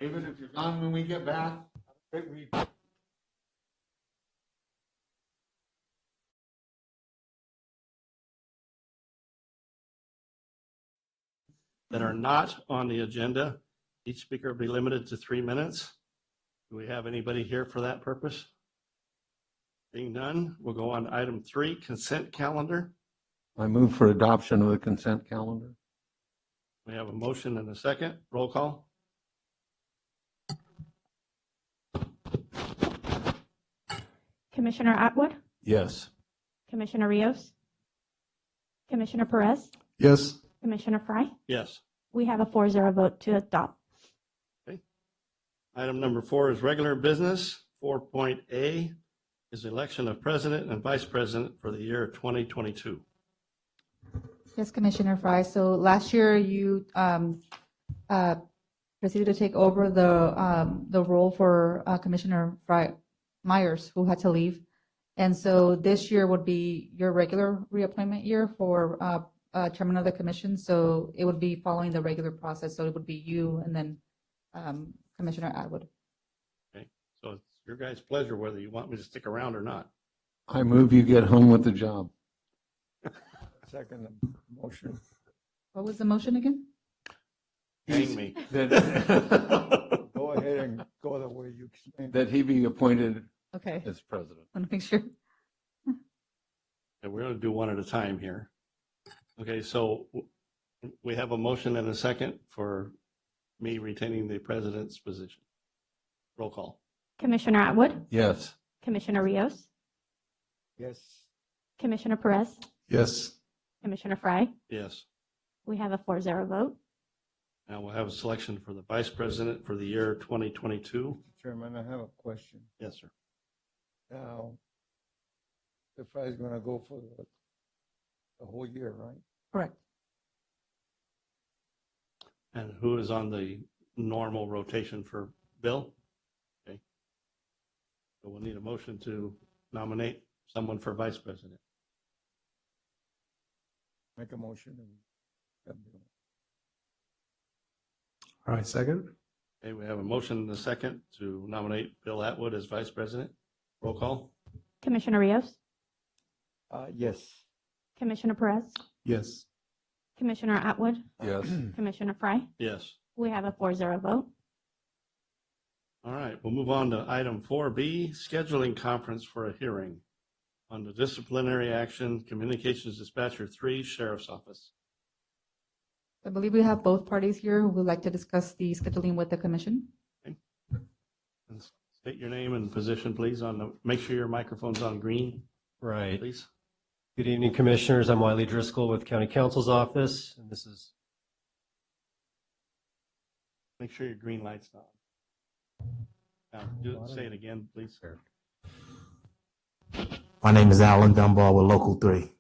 Even if you're gone when we get back, have a great week. That are not on the agenda. Each speaker will be limited to 3 minutes. Do we have anybody here for that purpose? Being none, we'll go on to item 3, consent calendar. I move for adoption of the consent calendar. We have a motion and a second. Roll call. Commissioner Atwood, Yes. Commissioner Rios, Commissioner Perez, Yes. Commissioner Fry. Yes. We have a 4-0 vote to adopt. Item number 4 is regular business. 4.A is election of president and vice president for the year 2022. Yes, Commissioner Fry. So last year you proceeded to take over the role for Commissioner Myers, who had to leave. And so this year would be your regular reappointment year for chairman of the commission. So it would be following the regular process. So it would be you and then Commissioner Atwood. Okay, so it's your guys' pleasure whether you want me to stick around or not. I move you get home with the job. Second motion. What was the motion again? Hang me. Go ahead and go the way you explained. That he be appointed Okay, as president. want to make sure. And we're going to do one at a time here. Okay, so we have a motion and a second for me retaining the president's position. Roll call. Commissioner Atwood, Yes. Commissioner Rios, Yes. Commissioner Perez, Yes. Commissioner Fry. Yes. We have a 4-0 vote. Now we'll have a selection for the vice president for the year 2022. Chairman, I have a question. Yes, sir. Now, the prize is gonna go for the whole year, right? Correct. And who is on the normal rotation for Bill? Okay. So we'll need a motion to nominate someone for vice president. Make a motion. All right, second. Okay, we have a motion and a second to nominate Bill Atwood as vice president. Roll call. Commissioner Rios, Yes. Commissioner Perez, Yes. Commissioner Atwood, Yes. Commissioner Fry. Yes. We have a 4-0 vote. All right, we'll move on to item 4B, scheduling conference for a hearing on the disciplinary action, communications dispatcher 3, sheriff's office. I believe we have both parties here who would like to discuss the scheduling with the commission. And state your name and position, please, make sure your microphone's on green, Right. please. Good evening, Commissioners. I'm Wiley Driscoll with County Counsel's Office, and this is Make sure your green light's on. Now, say it again, please. My name is Alan Dunbar with Local 3.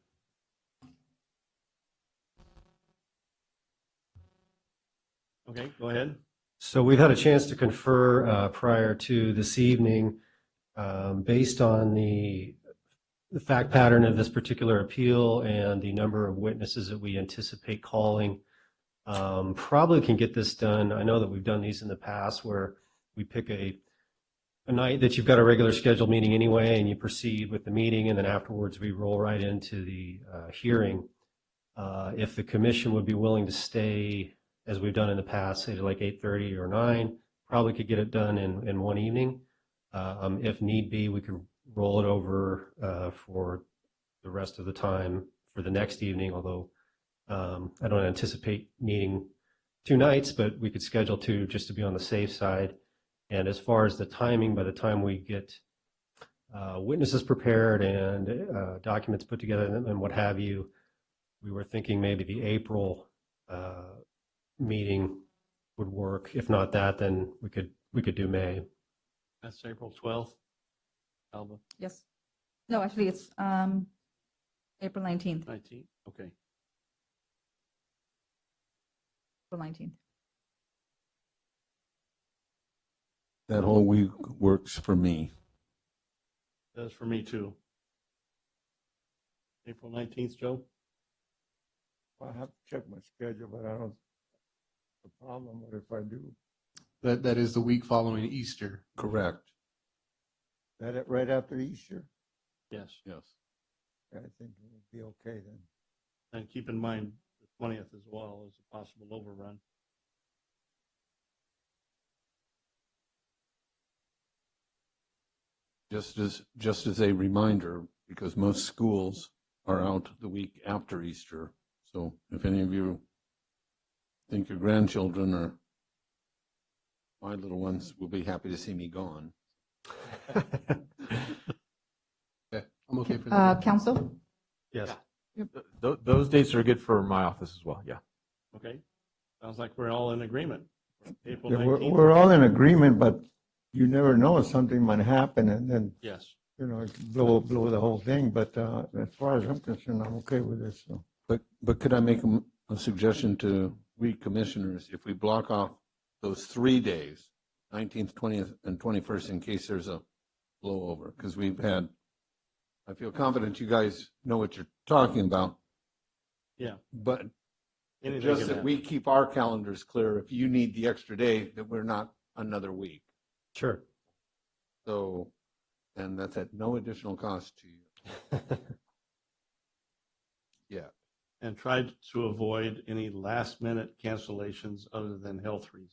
Okay, go ahead. So we've had a chance to confer prior to this evening, based on the fact pattern of this particular appeal and the number of witnesses that we anticipate calling. Probably can get this done. I know that we've done these in the past where we pick a night that you've got a regular scheduled meeting anyway, and you proceed with the meeting, and then afterwards we roll right into the hearing. If the commission would be willing to stay, as we've done in the past, say to like 8:30 or 9, probably could get it done in one evening. If need be, we could roll it over for the rest of the time for the next evening, although I don't anticipate needing 2 nights, but we could schedule 2 just to be on the safe side. And as far as the timing, by the time we get witnesses prepared and documents put together and what have you, we were thinking maybe the April meeting would work. If not that, then we could do May. That's April 12th. Alba, Yes. No, actually, it's April 19th. 19th. Okay. April 19th. That whole week works for me. Does for me too. April 19th, Joe? I have to check my schedule, but I don't have a problem. But if I do, That is the week following Easter. Correct. That it right after Easter? Yes. Yes. I think it would be okay then. And keep in mind the 20th as well as a possible overrun. Just as a reminder, because most schools are out the week after Easter. So if any of you think your grandchildren or my little ones will be happy to see me gone. Okay, I'm okay for that. Council? Yes. Those dates are good for my office as well, yeah. Okay? Sounds like we're all in agreement. April Yeah, 19th. we're all in agreement, but you never know, something might happen and then, Yes. you know, it could blow the whole thing. But as far as I'm concerned, I'm okay with this, so. But could I make a suggestion to we commissioners, if we block off those 3 days, 19th, 20th, and 21st, in case there's a blowover? Because I feel confident you guys know what you're talking about, Yeah. but Anything just can that we happen. keep our calendars clear. If you need the extra day, that we're not another week. Sure. So, and that's at no additional cost to you. Yeah. And try to avoid any last minute cancellations other than health reasons.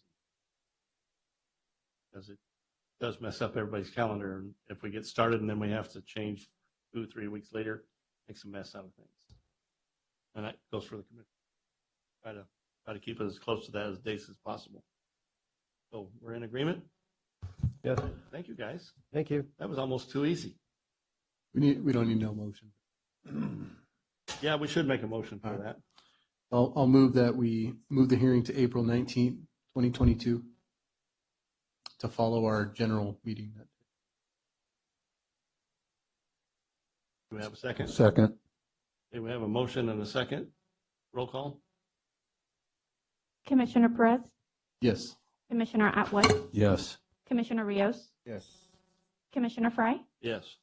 Because it does mess up everybody's calendar. And if we get started and then we have to change 2 or 3 weeks later, makes a mess out of things. And that goes for the commission. Try to keep it as close to that as dates as possible. So we're in agreement? Yes. Thank you, guys. Thank you. That was almost too easy. We don't need no motion. Yeah, we should make a motion for All right. that. I'll move that we move the hearing to April 19th, 2022 to follow our general meeting. Do we have a second? Second. Okay, we have a motion and a second. Roll call? Commissioner Perez, Yes. Commissioner Atwood, Yes. Commissioner Rios, Yes. Commissioner Fry. Yes.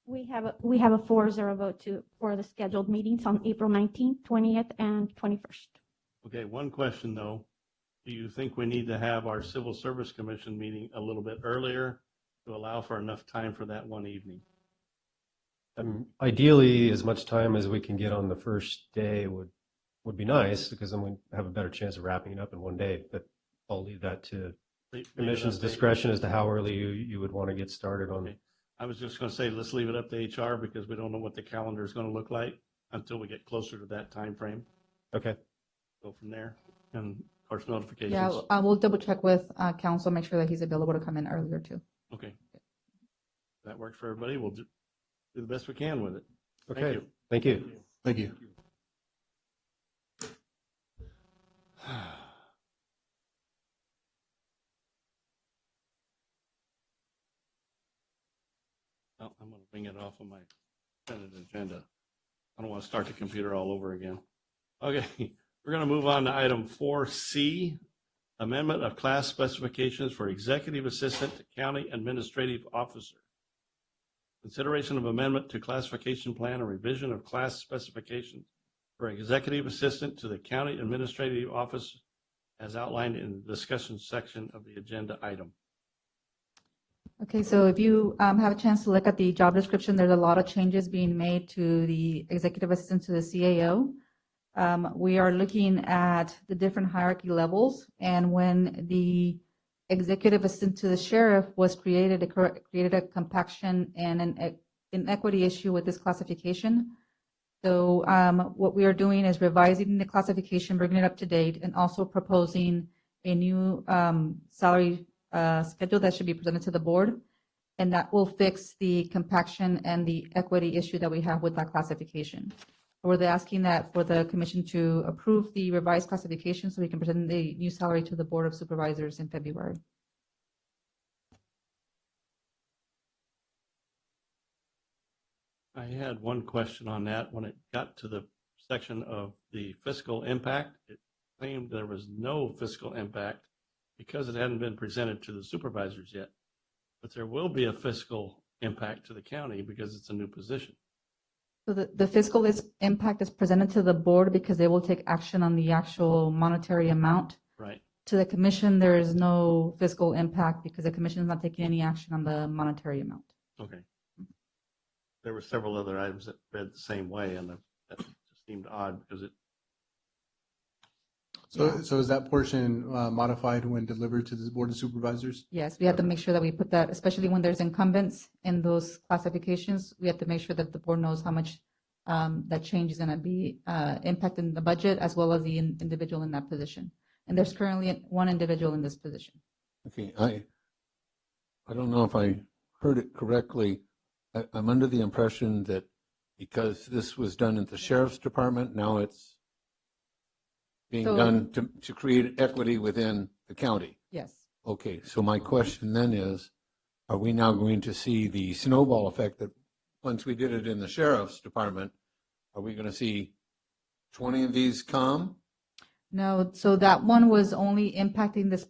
We have a 4-0 vote for the scheduled meetings on April 19th, 20th, and 21st. Okay, one question though. Do you think we need to have our Civil Service Commission meeting a little bit earlier to allow for enough time for that one evening? Ideally, as much time as we can get on the first day would be nice, because then we have a better chance of wrapping it up in one day. But I'll leave that to Leave it commission's up to- discretion as to how early you would want to get started on. Okay. I was just going to say, let's leave it up to HR because we don't know what the calendar is going to look like until we get closer to that time frame. Okay. Go from there. And of course, notifications. Yeah, I will double check with council, make sure that he's available to come in earlier too. Okay. That works for everybody. We'll do the best we can with it. Thank Okay. you. Thank you. Thank you. Well, I'm going to bring it off of my Senate agenda. I don't want to start the computer all over again. Okay, we're going to move on to item 4C, amendment of class specifications for executive assistant to county administrative officer. Consideration of amendment to classification plan and revision of class specifications for executive assistant to the county administrative office as outlined in the discussion section of the agenda item. Okay, so if you have a chance to look at the job description, there's a lot of changes being made to the executive assistant to the CAO. We are looking at the different hierarchy levels, and when the executive assistant to the sheriff was created, it created a compaction and an inequity issue with this classification. So what we are doing is revising the classification, bringing it up to date, and also proposing a new salary schedule that should be presented to the board. And that will fix the compaction and the equity issue that we have with that classification. We're asking that for the commission to approve the revised classification so we can present the new salary to the Board of Supervisors in February. I had one question on that. When it got to the section of the fiscal impact, it claimed there was no fiscal impact because it hadn't been presented to the supervisors yet. But there will be a fiscal impact to the county because it's a new position. So the fiscal impact is presented to the board because they will take action on the actual monetary amount. Right. To the commission, there is no fiscal impact because the commission is not taking any action on the monetary amount. Okay. There were several other items that read the same way, and that just seemed odd because it, So is that portion modified when delivered to the Board of Supervisors? Yes, we have to make sure that we put that, especially when there's incumbents in those classifications, we have to make sure that the board knows how much that change is going to be impacting the budget as well as the individual in that position. And there's currently one individual in this position. Okay, I don't know if I heard it correctly. I'm under the impression that because this was done at the sheriff's department, now it's being So- done to create equity within the county. Yes. Okay, so my question then is, are we now going to see the snowball effect that once we did it in the sheriff's department, are we going to see 20 of these come? No, so that one was only impacting this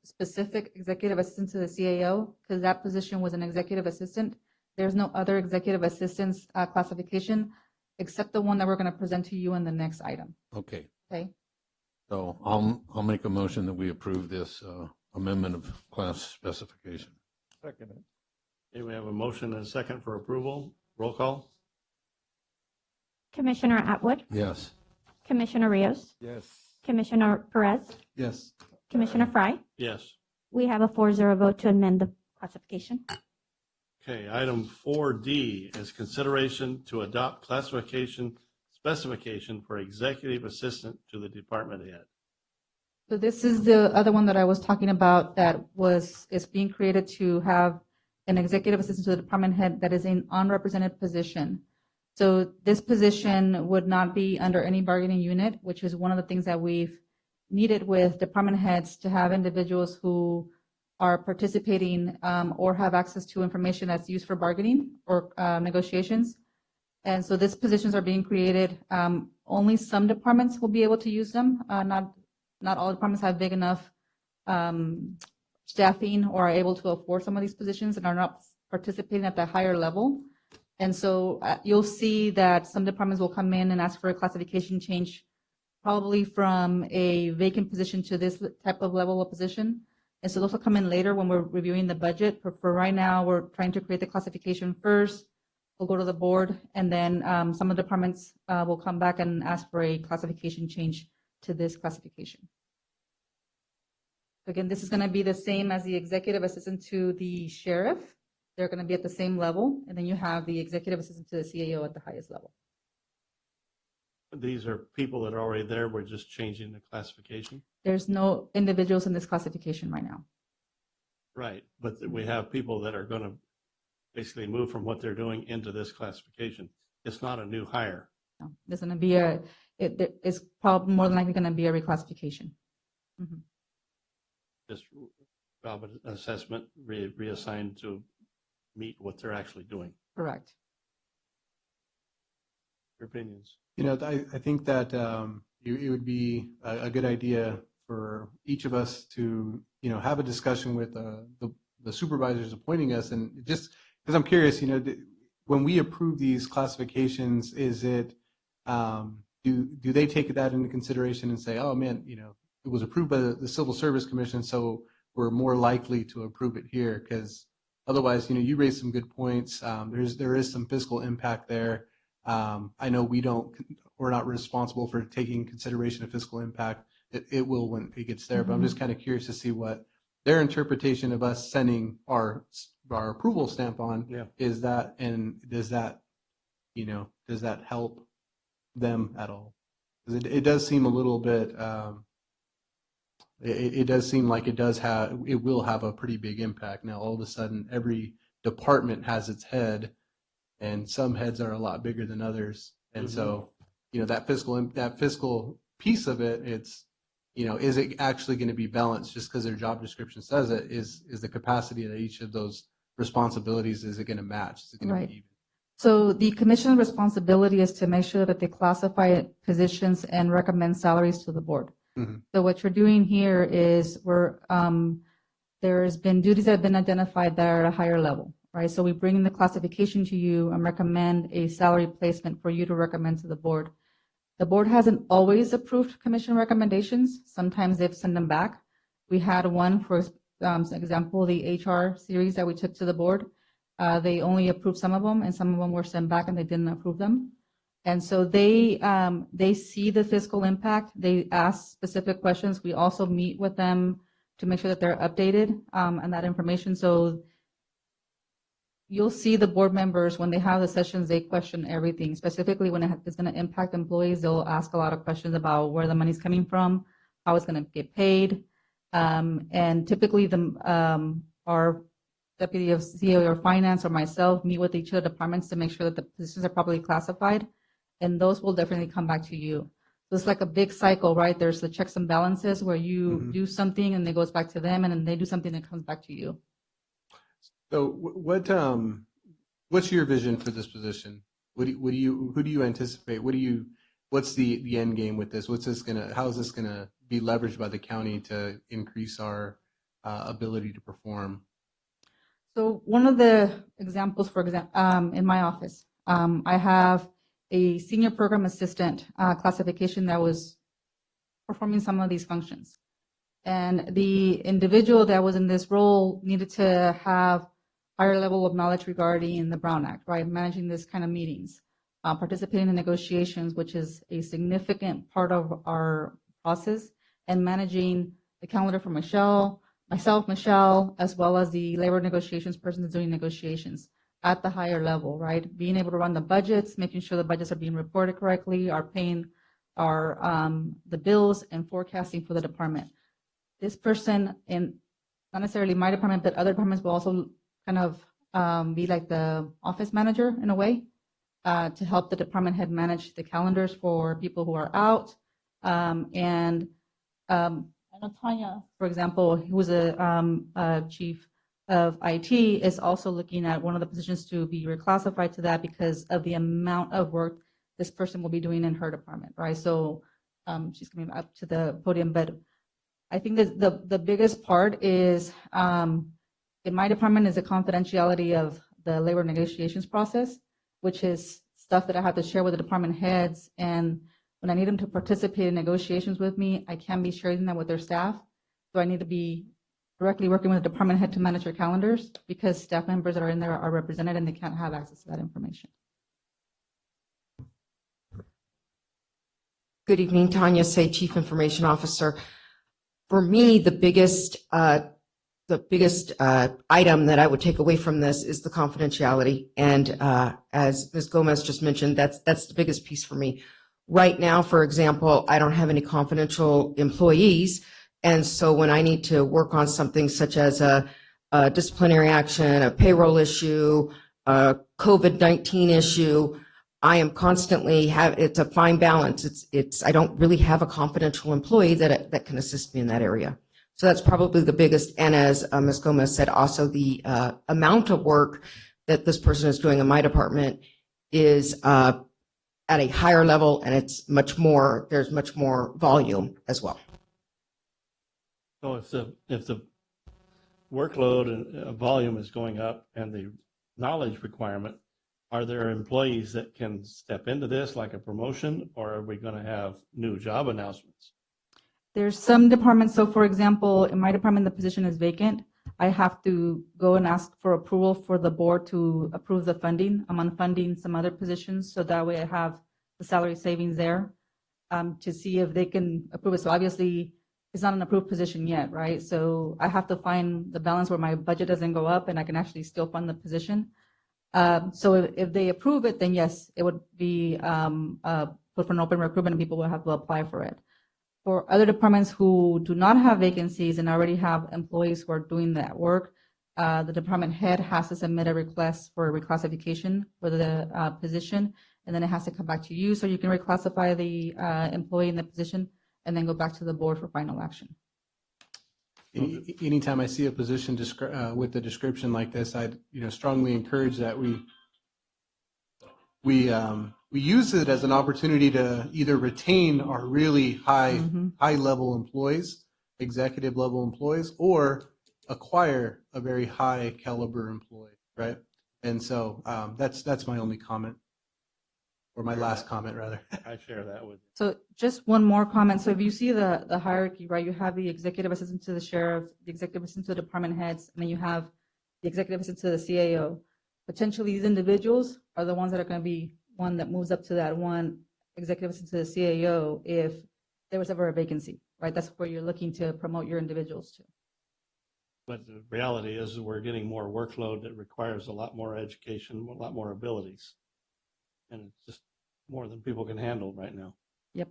specific executive assistant to the CAO because that position was an executive assistant. There's no other executive assistants classification except the one that we're going to present to you in the next item. Okay, Okay. so I'll make a motion that we approve this amendment of class specification. Second. okay, we have a motion and a second for approval. Roll call? Commissioner Atwood, Yes. Commissioner Rios, Yes. Commissioner Perez, Yes. Commissioner Fry. Yes. We have a 4-0 vote to amend the classification. Okay, item 4D is consideration to adopt classification specification for executive assistant to the department head. So this is the other one that I was talking about that is being created to have an executive assistant to the department head that is an unrepresented position. So this position would not be under any bargaining unit, which is one of the things that we've needed with department heads to have individuals who are participating or have access to information that's used for bargaining or negotiations. And so these positions are being created. Only some departments will be able to use them. Not all departments have big enough staffing or are able to afford some of these positions and are not participating at the higher level. And so you'll see that some departments will come in and ask for a classification change, probably from a vacant position to this type of level of position. And so those will come in later when we're reviewing the budget. But for right now, we're trying to create the classification first. We'll go to the board, and then some of the departments will come back and ask for a classification change to this classification. Again, this is going to be the same as the executive assistant to the sheriff. They're going to be at the same level, and then you have the executive assistant to the CAO at the highest level. These are people that are already there. We're just changing the classification. There's no individuals in this classification right now. Right, but we have people that are going to basically move from what they're doing into this classification. It's not a new hire. No, there's going to be it's probably more than likely going to be a reclassification. Mhm. Just job assessment reassigned to meet what they're actually doing. Correct. Your opinions? You know, I think that it would be a good idea for each of us to, you know, have a discussion with the supervisors appointing us, and just because I'm curious, you know, when we approve these classifications, is it do they take that into consideration and say, oh man, you know, it was approved by the Civil Service Commission, so we're more likely to approve it here? Because otherwise, you know, you raised some good points. There is some fiscal impact there. I know we're not responsible for taking consideration of fiscal impact. It will when it gets there, but I'm just kind of curious to see what their interpretation of us sending our approval stamp on is that, and does that help them at all? Because it does seem a little bit, it does seem like it will have a pretty big impact. Now, all of a sudden, every department has its head, and some heads are a lot bigger than others. And so, you know, that fiscal piece of it, it's, you know, is it actually going to be balanced just because their job description says it? Is the capacity of each of those responsibilities, is it going to match? Is it going to be even? So the commission's responsibility is to make sure that they classify positions and recommend salaries to the board. Mhm. So what you're doing here is there's been duties that have been identified that are at a higher level, right? So we bring the classification to you and recommend a salary placement for you to recommend to the board. The board hasn't always approved commission recommendations. Sometimes they've sent them back. We had one, for example, the HR series that we took to the board. They only approved some of them, and some of them were sent back and they didn't approve them. And so they see the fiscal impact. They ask specific questions. We also meet with them to make sure that they're updated on that information. So you'll see the board members, when they have the sessions, they question everything. Specifically when it's going to impact employees, they'll ask a lot of questions about where the money's coming from, how it's going to get paid. And typically our deputy of CEO or finance or myself meet with each of the departments to make sure that the positions are properly classified. And those will definitely come back to you. So it's like a big cycle, right? There's the checks and balances where you do something and it goes back to them, and then they do something that comes back to you. So what's your vision for this position? Who do you anticipate? What's the end game with this? How is this gonna be leveraged by the county to increase our ability to perform? So one of the examples, for example, in my office, I have a senior program assistant classification that was performing some of these functions. And the individual that was in this role needed to have higher level of knowledge regarding the Brown Act, right? Managing this kind of meetings, participating in negotiations, which is a significant part of our process, and managing the calendar for myself, Michelle, as well as the labor negotiations person that's doing negotiations at the higher level, right? Being able to run the budgets, making sure the budgets are being reported correctly, are paying the bills, and forecasting for the department. This person, in not necessarily my department, but other departments, will also kind of be like the office manager in a way, to help the department head manage the calendars for people who are out. And I know Tanya, for example, who was a chief of IT, is also looking at one of the positions to be reclassified to that because of the amount of work this person will be doing in her department, right? So she's coming up to the podium, but I think that the biggest part is, in my department, is the confidentiality of the labor negotiations process, which is stuff that I have to share with the department heads. And when I need them to participate in negotiations with me, I can't be sharing that with their staff. So I need to be directly working with the department head to manage their calendars, because staff members that are in there are represented and they can't have access to that information. Good evening, Tanya Say, Chief Information Officer. For me, the biggest item that I would take away from this is the confidentiality. And as Ms. Gomez just mentioned, that's the biggest piece for me. Right now, for example, I don't have any confidential employees. And so when I need to work on something such as a disciplinary action, a payroll issue, a COVID-19 issue, I am constantly it's a fine balance. I don't really have a confidential employee that can assist me in that area. So that's probably the biggest. And as Ms. Gomez said, also the amount of work that this person is doing in my department is at a higher level, and there's much more volume as well. So if the workload and volume is going up and the knowledge requirement, are there employees that can step into this like a promotion, or are we going to have new job announcements? There's some departments. So for example, in my department, the position is vacant. I have to go and ask for approval for the board to approve the funding. I'm unfunding some other positions, so that way I have the salary savings there to see if they can approve it. So obviously it's not an approved position yet, right? So I have to find the balance where my budget doesn't go up and I can actually still fund the position. So if they approve it, then yes, it would be put for an open recruitment and people will have to apply for it. For other departments who do not have vacancies and already have employees who are doing that work, the department head has to submit a request for reclassification for the position, and then it has to come back to you so you can reclassify the employee in the position and then go back to the board for final action. Anytime I see a position with a description like this, I'd strongly encourage that we use it as an opportunity to either retain our really high level employees, executive level employees, or acquire a very high caliber employee, right? And so that's my only comment. or my last comment rather. I share that with you. So just one more comment. So if you see the hierarchy, right, you have the executive assistant to the sheriff, the executive assistant to the department heads, and then you have the executive assistant to the CAO. Potentially, these individuals are the ones that are going to be one that moves up to that one executive assistant to the CAO if there was ever a vacancy, right? That's where you're looking to promote your individuals to. But the reality is we're getting more workload that requires a lot more education, a lot more abilities. And it's just more than people can handle right now. Yep.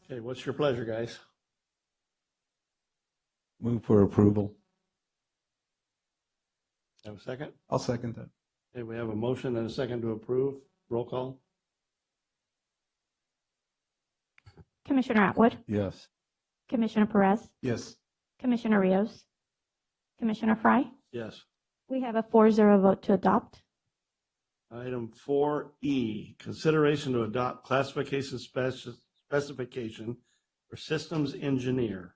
Okay, what's your pleasure, guys? Move for approval. Have a second? I'll second that. Okay, we have a motion and a second to approve. Roll call? Commissioner Atwood, Yes. Commissioner Perez, Yes. Commissioner Rios, Commissioner Fry. Yes. We have a 4-0 vote to adopt. Item 4E, consideration to adopt classification specification for systems engineer.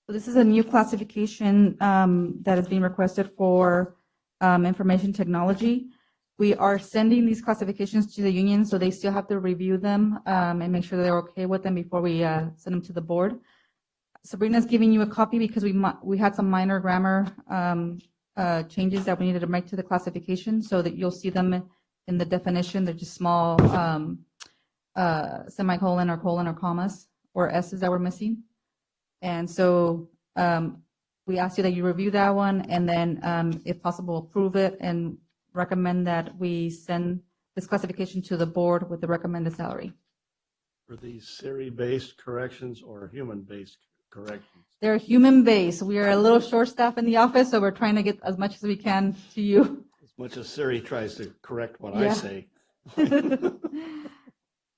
So this is a new classification that is being requested for information technology. We are sending these classifications to the union, so they still have to review them and make sure they're okay with them before we send them to the board. Sabrina's giving you a copy because we had some minor grammar changes that we needed to make to the classification, so that you'll see them in the definition. They're just small semicolon or colon or commas or S's that we're missing. And so we ask you that you review that one and then, if possible, approve it and recommend that we send this classification to the board with the recommended salary. For these Siri-based corrections or human-based corrections? They're human-based. We are a little short-staffed in the office, so we're trying to get as much as we can to you. As much as Siri tries to correct what I Yeah. say.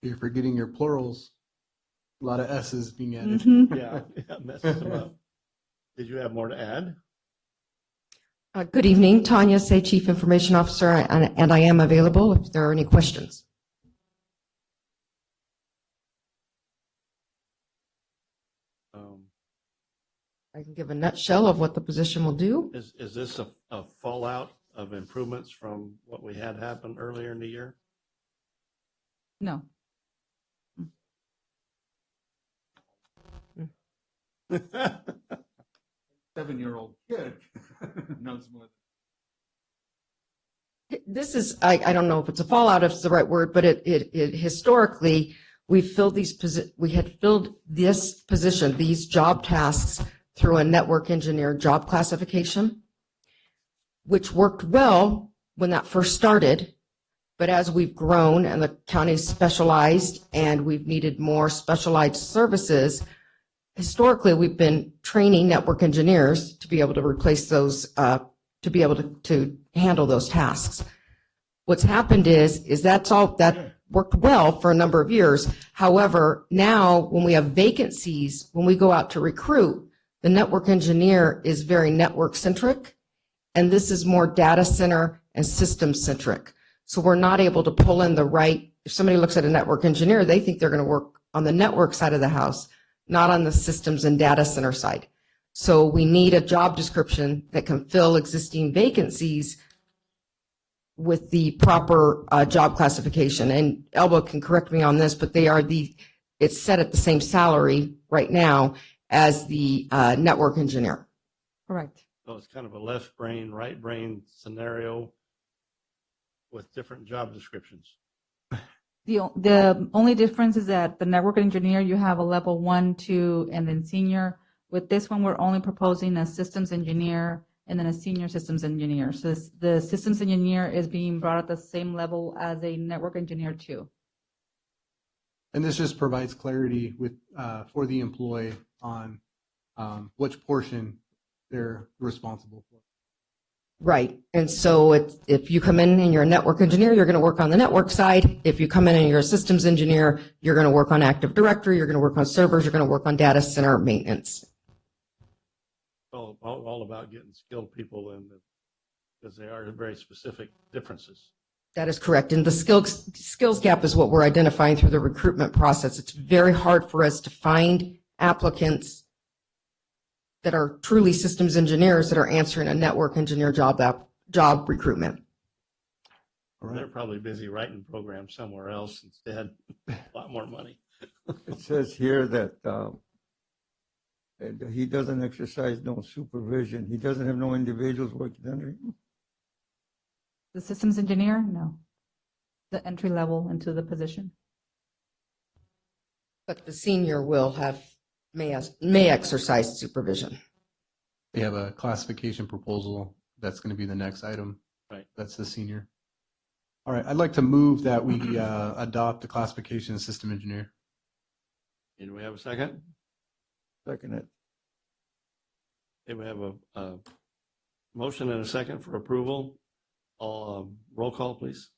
You're forgetting your plurals. A lot of S's being added. Mhm. Yeah, it messes them up. Did you have more to add? Good evening, Tanya Say, Chief Information Officer, and I am available if there are any questions. I can give a nutshell of what the position will do. Is this a fallout of improvements from what we had happen earlier in the year? No. 7-year-old kid knows more. This is, I don't know if it's a fallout, if it's the right word, but it historically, we had filled this position, these job tasks through a network engineer job classification, which worked well when that first started. But as we've grown and the county's specialized and we've needed more specialized services, historically, we've been training network engineers to be able to replace those, to be able to handle those tasks. What's happened is that's all, that worked well for a number of years. However, now when we have vacancies, when we go out to recruit, the network engineer is very network centric, and this is more data center and system centric. So we're not able to pull in the right, if somebody looks at a network engineer, they think they're going to work on the network side of the house, not on the systems and data center side. So we need a job description that can fill existing vacancies with the proper job classification. And Elba can correct me on this, but it's set at the same salary right now as the network engineer. Correct. So it's kind of a left brain, right brain scenario with different job descriptions. The only difference is that the network engineer, you have a level 1, 2, and then senior. With this one, we're only proposing a systems engineer and then a senior systems engineer. So the systems engineer is being brought at the same level as a network engineer too. And this just provides clarity with, for the employee on which portion they're responsible for. Right. And so if you come in and you're a network engineer, you're going to work on the network side. If you come in and you're a systems engineer, you're going to work on Active Directory, you're going to work on servers, you're going to work on data center maintenance. All about getting skilled people in, because they are very specific differences. That is correct. And the skills gap is what we're identifying through the recruitment process. It's very hard for us to find applicants that are truly systems engineers that are answering a network engineer job recruitment. All They're right. probably busy writing programs somewhere else instead. A lot more money. It says here that he doesn't exercise no supervision. He doesn't have no individuals working under him. The systems engineer, no. The entry level into the position. But the senior will have, may exercise supervision. They have a classification proposal. That's going to be the next item. Right. That's the senior. All right. I'd like to move that we adopt the classification system engineer. Do we have a second? Second it. Okay, we have a motion and a second for approval. All, roll call, please.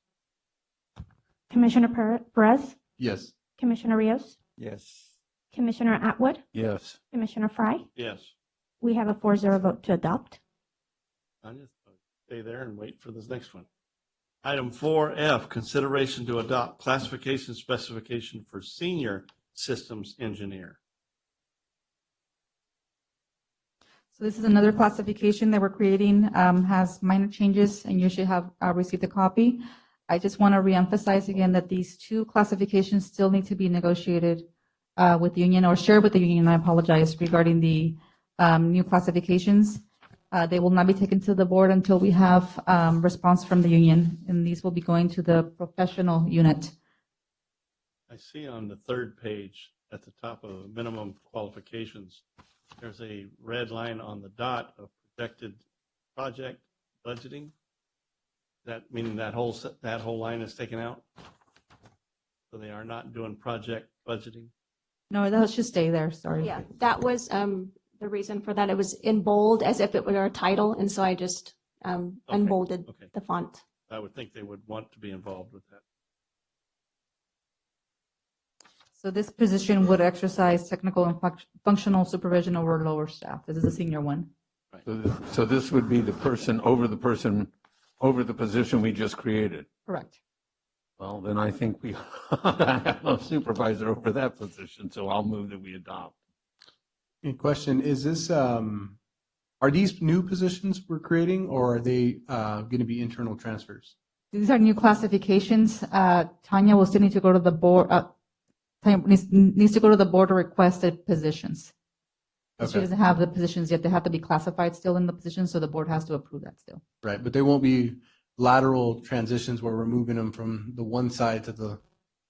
Commissioner Perez, Yes. Commissioner Rios, Yes. Commissioner Atwood, Yes. Commissioner Fry. Yes. We have a 4-0 vote to adopt. Tanya, stay there and wait for this next one. Item 4F, consideration to adopt classification specification for senior systems engineer. So this is another classification that we're creating, has minor changes, and you should have received a copy. I just want to reemphasize again that these two classifications still need to be negotiated with the union or shared with the union. I apologize regarding the new classifications. They will not be taken to the board until we have response from the union, and these will be going to the professional unit. I see on the third page at the top of minimum qualifications, there's a red line on the dot of projected project budgeting. That meaning that whole line is taken out? So they are not doing project budgeting? No, that should stay there, sorry. Yeah, that was the reason for that. It was in bold as if it were a title, and so I just unbolded Okay. the font. I would think they would want to be involved with that. So this position would exercise technical and functional supervision over lower staff. This is a senior one. So this would be the person over the position we just created. Correct. Well, then I think we have a supervisor over that position, so I'll move that we adopt. Any question, is this, are these new positions we're creating, or are they going to be internal transfers? These are new classifications. Tanya will still need to go to the board, Tanya needs to go to the board to request the positions. She Okay. doesn't have the positions yet. They have to be classified still in the position, so the board has to approve that still. Right, but they won't be lateral transitions where we're moving them from the one side to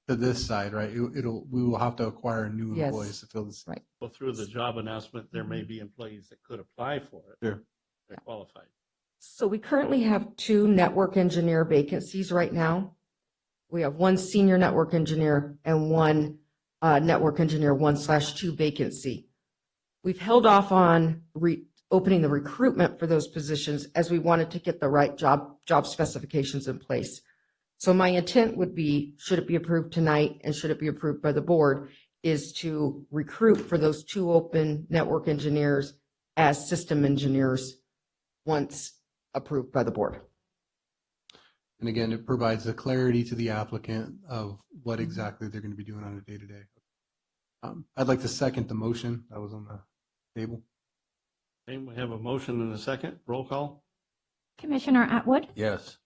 this side, right? We will have to acquire new Yes. employees to fill this. Right. Well, through the job announcement, there may be employees that could apply for it. Sure. They're qualified. So we currently have 2 network engineer vacancies right now. We have 1 senior network engineer and 1 network engineer 1/2 vacancy. We've held off on opening the recruitment for those positions as we wanted to get the right job specifications in place. So my intent would be, should it be approved tonight and should it be approved by the board, is to recruit for those 2 open network engineers as system engineers once approved by the board. And again, it provides the clarity to the applicant of what exactly they're going to be doing on a day-to-day. I'd like to second the motion that was on the table. Okay, we have a motion and a second. Roll call? Commissioner Atwood, Yes.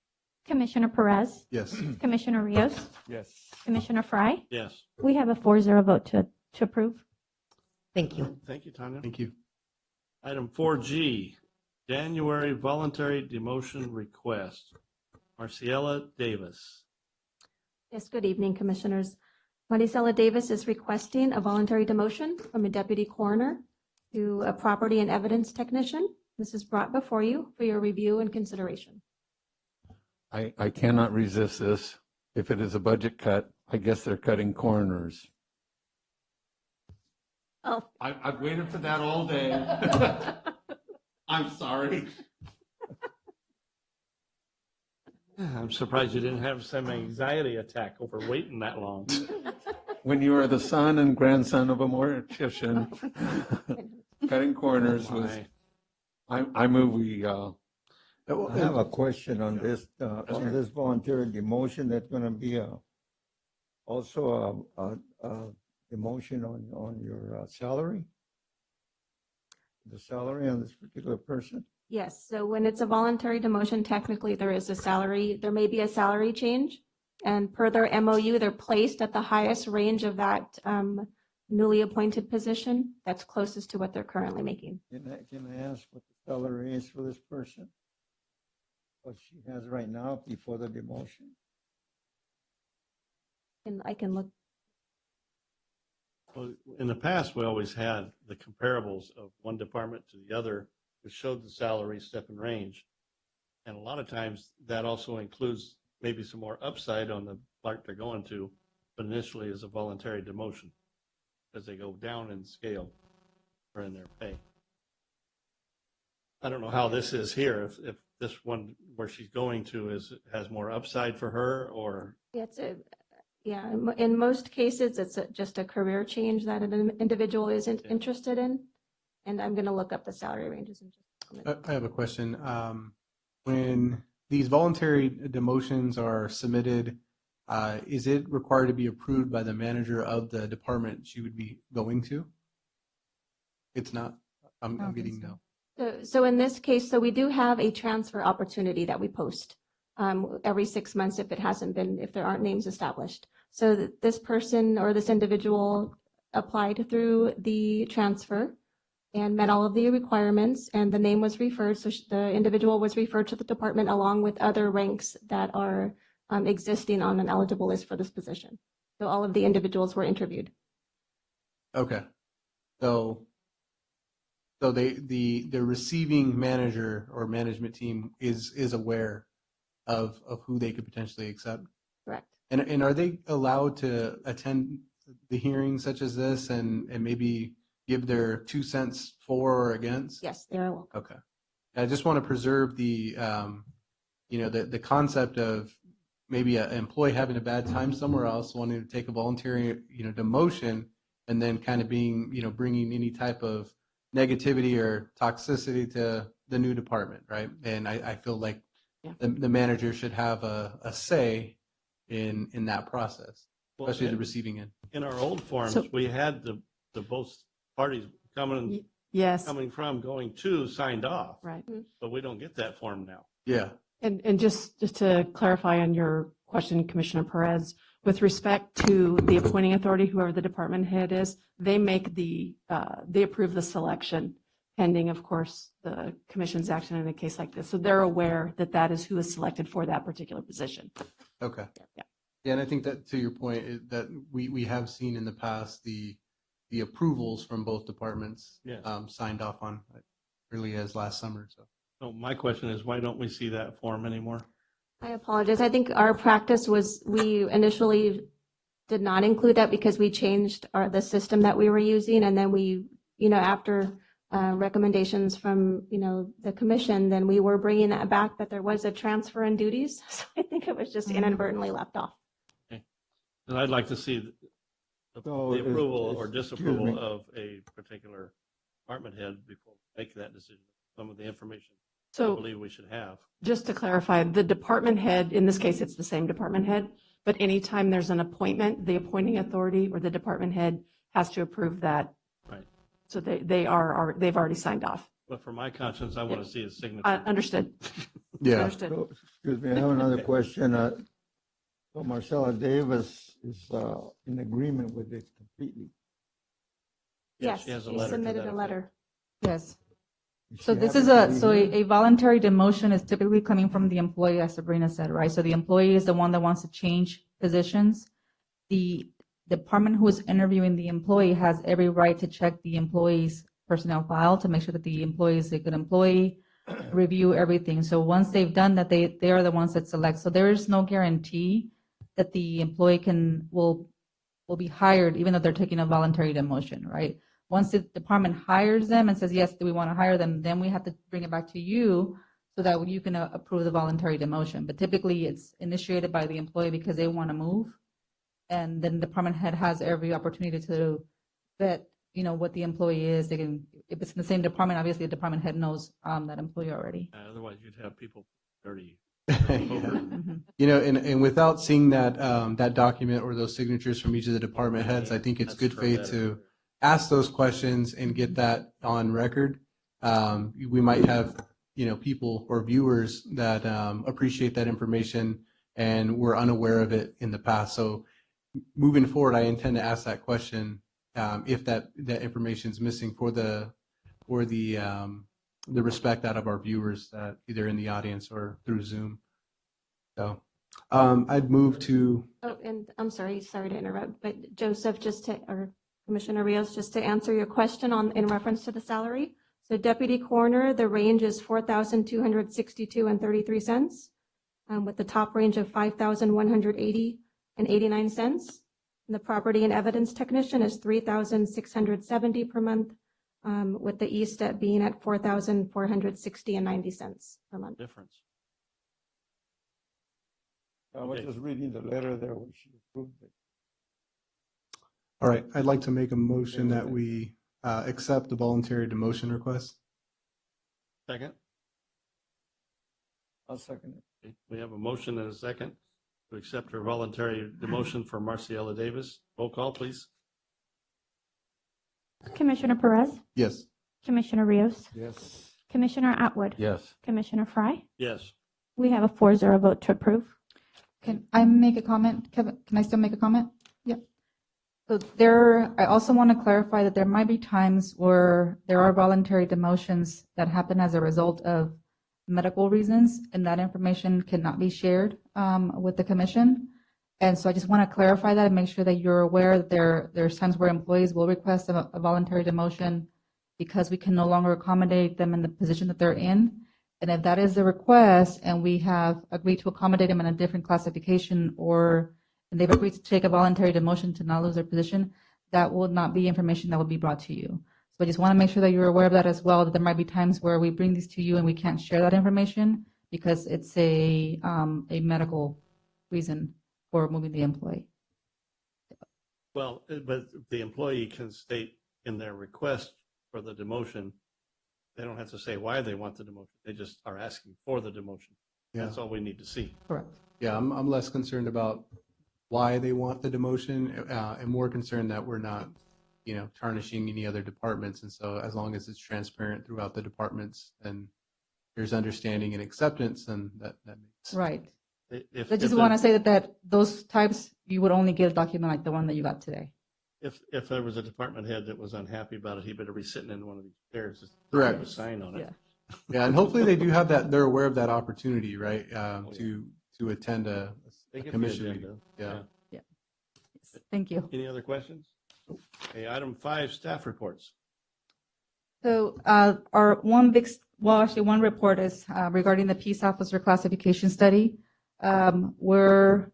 Commissioner Perez, Yes. Commissioner Rios, Yes. Commissioner Fry. Yes. We have a 4-0 vote to approve. Thank you. Thank you, Tanya. Thank you. Item 4G, January voluntary demotion request. Marciela Davis. Yes, good evening, Commissioners. Maricela Davis is requesting a voluntary demotion from a deputy coroner to a property and evidence technician. This is brought before you for your review and consideration. I cannot resist this. If it is a budget cut, I guess they're cutting coroners. Oh. I've waited for that all day. I'm sorry. I'm surprised you didn't have some anxiety attack over waiting that long. When you are the son and grandson of a mortician, cutting corners was, I move we, I have a question on this voluntary demotion. That's going to be also a demotion on your salary? The salary on this particular person? Yes, so when it's a voluntary demotion, technically there is a salary, there may be a salary change. And per their MOU, they're placed at the highest range of that newly appointed position that's closest to what they're currently making. Can I ask what the salary is for this person? What she has right now before the demotion? And I can look, Well, in the past, we always had the comparables of one department to the other, which showed the salary step and range. And a lot of times that also includes maybe some more upside on the part they're going to, but initially is a voluntary demotion as they go down in scale or in their pay. I don't know how this is here, if this one where she's going to has more upside for her or. yeah, in most cases, it's just a career change that an individual isn't interested in. And I'm going to look up the salary ranges in just a minute. I have a question. When these voluntary demotions are submitted, is it required to be approved by the manager of the department she would be going to? It's not. I'm getting no. So in this case, so we do have a transfer opportunity that we post every 6 months if there aren't names established. So this person or this individual applied through the transfer and met all of the requirements, and the name was referred. So the individual was referred to the department along with other ranks that are existing on an eligible list for this position. So all of the individuals were interviewed. Okay. So the receiving manager or management team is aware of who they could potentially accept. Correct. And are they allowed to attend the hearings such as this and maybe give their 2 cents for or against? Yes, they are welcome. Okay. I just want to preserve the concept of maybe an employee having a bad time somewhere else, wanting to take a voluntary, demotion, and then kind of being, bringing any type of negativity or toxicity to the new department, right? And I feel like the manager should have a say in that process, especially the receiving end. In our old forms, we had the both parties coming from going to signed off. Right. But we don't get that form now. Yeah. And just to clarify on your question, Commissioner Perez, with respect to the appointing authority, whoever the department head is, they make they approve the selection pending, of course, the commission's action in a case like this. So they're aware that that is who is selected for that particular position. Okay. Yeah. Yeah, and I think that to your point, that we have seen in the past the approvals from both departments signed off on really as last summer. So my question is, why don't we see that form anymore? I apologize. I think our practice was we initially did not include that because we changed the system that we were using. And then we, after recommendations from, the commission, then we were bringing that back, that there was a transfer in duties. So I think it was just inadvertently left off. Okay. And I'd like to see the approval or disapproval of a particular department head before we make that decision. Some of the information I believe we should have. Just to clarify, the department head, in this case, it's the same department head, but anytime there's an appointment, the appointing authority or the department head has to approve that. Right. So they've already signed off. But for my conscience, I want to see his signature. Understood. Yeah. Understood. So, excuse me, I have another question. So Marcella Davis is in agreement with it completely. Yes, she has a she letter to submitted that a letter. Yes. Is So she this is happy to be here? a voluntary demotion is typically coming from the employee, as Sabrina said, right? So the employee is the one that wants to change positions. The department who is interviewing the employee has every right to check the employee's personnel file to make sure that the employee is a good employee, review everything. So once they've done that, they are the ones that select. So there is no guarantee that the employee will be hired, even though they're taking a voluntary demotion, right? Once the department hires them and says, yes, do we want to hire them, then we have to bring it back to you so that you can approve the voluntary demotion. But typically it's initiated by the employee because they want to move. And then the department head has every opportunity to vet, what the employee is. They can, if it's in the same department, obviously the department head knows that employee already. Otherwise, you'd have people dirty. Mhm. And without seeing that document or those signatures from each of the department heads, I think it's That's good for faith better. to ask those questions and get that on record. We might have people or viewers that appreciate that information and were unaware of it in the past. So moving forward, I intend to ask that question if that information is missing for the respect out of our viewers that either in the audience or through Zoom. So I'd move to. Oh, and I'm sorry to interrupt, but Joseph, or Commissioner Rios, just to answer your question in reference to the salary. So Deputy Coroner, the range is $4,262.33, with the top range of $5,180.89. The Property and Evidence Technician is $3,670 per month, with the ESTEP being at $4,460.90 per month. Difference. I was Okay. just reading the letter there when she approved it. All right, I'd like to make a motion that we accept the voluntary demotion request. Second? I'll second it. Okay, we have a motion and a second to accept her voluntary demotion for Marciela Davis. Roll call, please. Commissioner Perez, Yes. Commissioner Rios, Yes. Commissioner Atwood, Yes. Commissioner Fry. Yes. We have a 4-0 vote to approve. Can I make a comment? Kevin, can I still make a comment? Yep. So I also want to clarify that there might be times where there are voluntary demotions that happen as a result of medical reasons, and that information cannot be shared with the commission. And so I just want to clarify that and make sure that you're aware that there's times where employees will request a voluntary demotion because we can no longer accommodate them in the position that they're in. And if that is the request and we have agreed to accommodate them in a different classification and they've agreed to take a voluntary demotion to not lose their position, that will not be information that will be brought to you. So I just want to make sure that you're aware of that as well, that there might be times where we bring these to you and we can't share that information because it's a medical reason for moving the employee. Well, but the employee can state in their request for the demotion, they don't have to say why they want the demotion. They just are asking for the demotion. Yeah. That's all we need to see. Correct. Yeah, I'm less concerned about why they want the demotion and more concerned that we're not, tarnishing any other departments. And so as long as it's transparent throughout the departments and there's understanding and acceptance, then that makes. Right. If, I just if want to it- say that those types, you would only get a document like the one that you got today. If there was a department head that was unhappy about it, he better be sitting in one of these chairs. Just Correct. have a sign on it. Yeah. Yeah, and hopefully they do have that, they're aware of that opportunity, right? To attend a They get the commission agenda. meeting. Yeah. Yes. Thank you. Any other questions? Okay, item 5, staff reports. So our one report is regarding the peace officer classification study. We're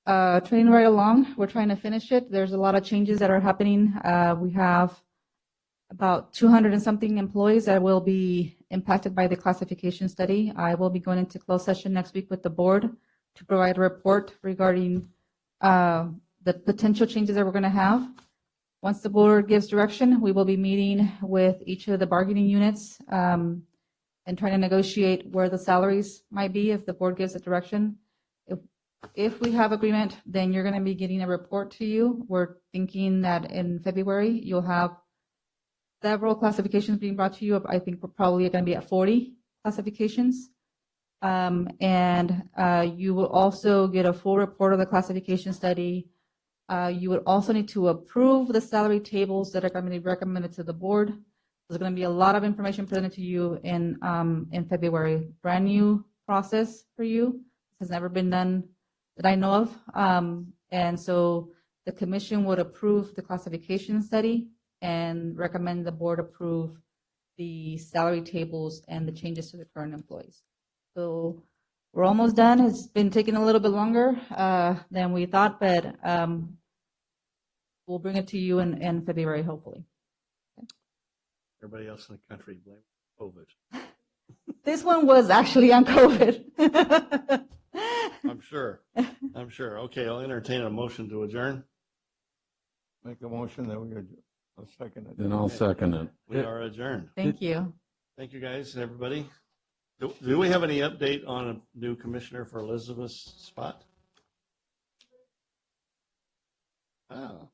training right along. We're trying to finish it. There's a lot of changes that are happening. We have about 200 and something employees that will be impacted by the classification study. I will be going into closed session next week with the board to provide a report regarding the potential changes that we're going to have. Once the board gives direction, we will be meeting with each of the bargaining units and trying to negotiate where the salaries might be if the board gives a direction. If we have agreement, then you're going to be getting a report to you. We're thinking that in February, you'll have several classifications being brought to you. I think we're probably going to be at 40 classifications. And you will also get a full report of the classification study. You would also need to approve the salary tables that are going to be recommended to the board. There's going to be a lot of information presented to you in February. Brand new process for you. This has never been done that I know of. And so the commission would approve the classification study and recommend the board approve the salary tables and the changes to the current employees. So we're almost done. It's been taking a little bit longer than we thought, but we'll bring it to you in February, hopefully. Everybody else in the country blame COVID. This one was actually on COVID. I'm sure. I'm sure. Okay, I'll entertain a motion to adjourn. Make a motion that we adjourn. I'll second it. Then I'll second it. We are adjourned. Thank you. Thank you, guys, and everybody. Do we have any update on a new commissioner for Elizabeth's spot? Oh.